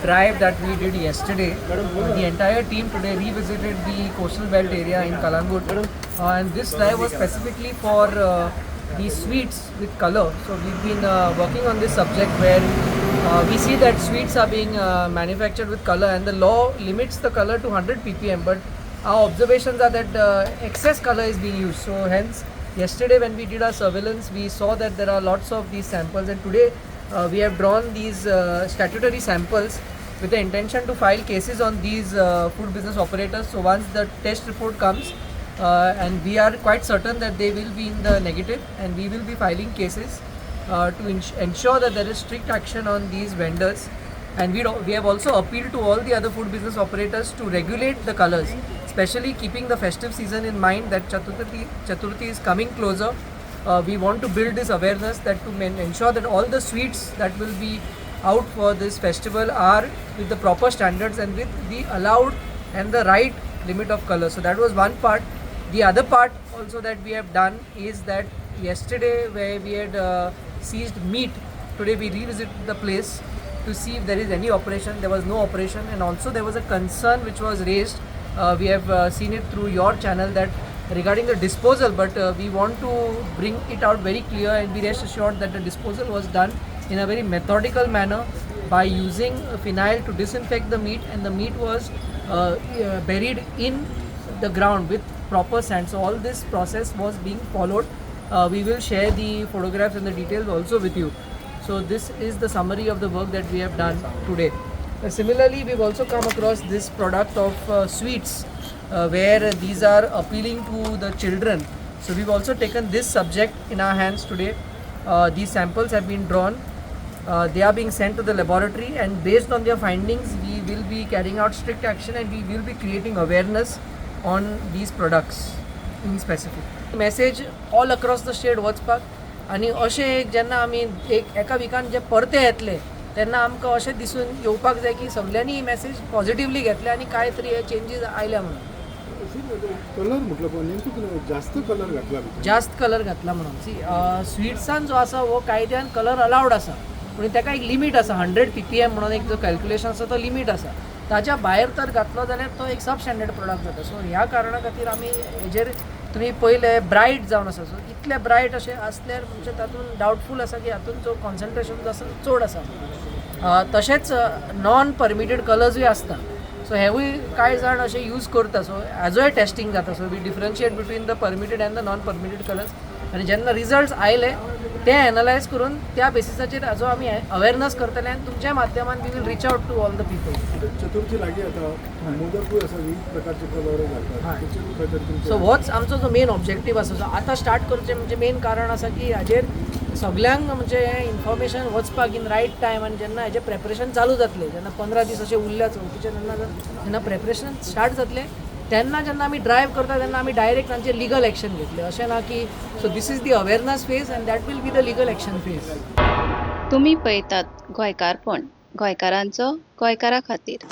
drive that we did yesterday. The entire team today revisited the coastal belt area in Kalangut, and this drive was specifically for the sweets with color. So we've been working on this subject where we see that sweets are being manufactured with color, and the law limits the color to 100 ppm, but our observations are that excess color is being used. So hence, yesterday when we did our surveillance, we saw that there are lots of these samples, and today we have drawn these statutory samples with the intention to file cases on these food business operators. So once the test report comes, and we are quite certain that they will be in the negative, and we will be filing cases to ensure that there is strict action on these vendors. And we have also appealed to all the other food business operators to regulate the colors, especially keeping the festive season in mind that Chaturthi is coming closer. We want to build this awareness that to ensure that all the sweets that will be out for this festival are with the proper standards and with the allowed and the right limit of color. So that was one part. The other part also that we have done is that yesterday where we had seized meat, today we revisited the place to see if there is any operation. There was no operation, and also there was a concern which was raised. We have seen it through your channel that regarding the disposal, but we want to bring it out very clear and be rest assured that the disposal was done in a very methodical manner by using phenyl to disinfect the meat, and the meat was buried in the ground with proper sand. So all this process was being followed. We will share the photographs and the details also with you. So this is the summary of the work that we have done today. Similarly, we've also come across this product of sweets where these are appealing to the children. So we've also taken this subject in our hands today. These samples have been drawn. They are being sent to the laboratory, and based on their findings, we will be carrying out strict action, and we will be creating awareness on these products in specific. Message all across the state वचपाक, आनी अशें एक जेन्ना आमी एका विकान जे परते येतले तेन्ना आमकां अशें दिसून येवपाक जाय की सगळ्यांनी ही मेसेज पॉझिटिव्हली घेतल्या आनी काय तरी हे चेंजीस आयल्या म्हणून. कलर म्हटलं नेमकं जास्त कलर घातला जास्त कलर घातला म्हणून सी स्वीट्सान जो आसा वो कायद्यान कलर अलावड आसा, पूण ताका एक लिमीट आसा. 100 ppm म्हणून एक जो कॅल्क्युलेशन आसा तो लिमीट आसा. ताच्या भायर तर घातलो जाल्यार तो एक सब स्टँडर्ड प्रोडक्ट जाता. सो ह्या कारणा खातीर आमी हेजेर तुम्ही पयले ब्रायट जावन आसा. सो इतले ब्रायट अशें आसल्यार म्हणजे तातूंत डावटफूल आसा की हातूंत जो कॉन्सन्ट्रेशन जो आसा चड आसा. तशेंच नॉन परमिटेड कलर्सूय आसता. सो हेवूय कांय जाण अशें यूज करता. सो हाजोय टेस्टींग जाता. So we differentiate between the permitted and the non permitted colours, आनी जेन्ना रिजल्ट्स आयले ते एनालायज करून त्या बेसिसाचेर हाजो आमी अवेरनस करतले, आनी तुमच्या माध्यमान we will reach out to all the people. Chaturthi लागीं आता मोदकूय आसा, विविध प्रकारचे कलर घालतात. सो होच आमचो जो मेन ऑब्जेक्टीव आसा. सो आतां स्टार्ट करचें म्हणजे मेन कारण आसा की हाजेर सगळ्यांक म्हणजे हें इन्फॉर्मेशन वचपाक इन रायट टायम, आनी जेन्ना हेजें प्रेपरेशन चालू जातलें, जेन्ना 15 दीस अशें उरल्या चवथीचे, जेन्ना प्रेपरेशन स्टार्ट जातलें तेन्ना जेन्ना आमी ड्रायव्ह करता तेन्ना आमी डायरेक्ट तांचेर लिगल एक्शन घेतले. अशें ना की so this is the awareness phase and that will be the legal action phase. तुम्ही पळयतात गोंयकारपण, गोंयकारांचो गोंयकारा खातीर.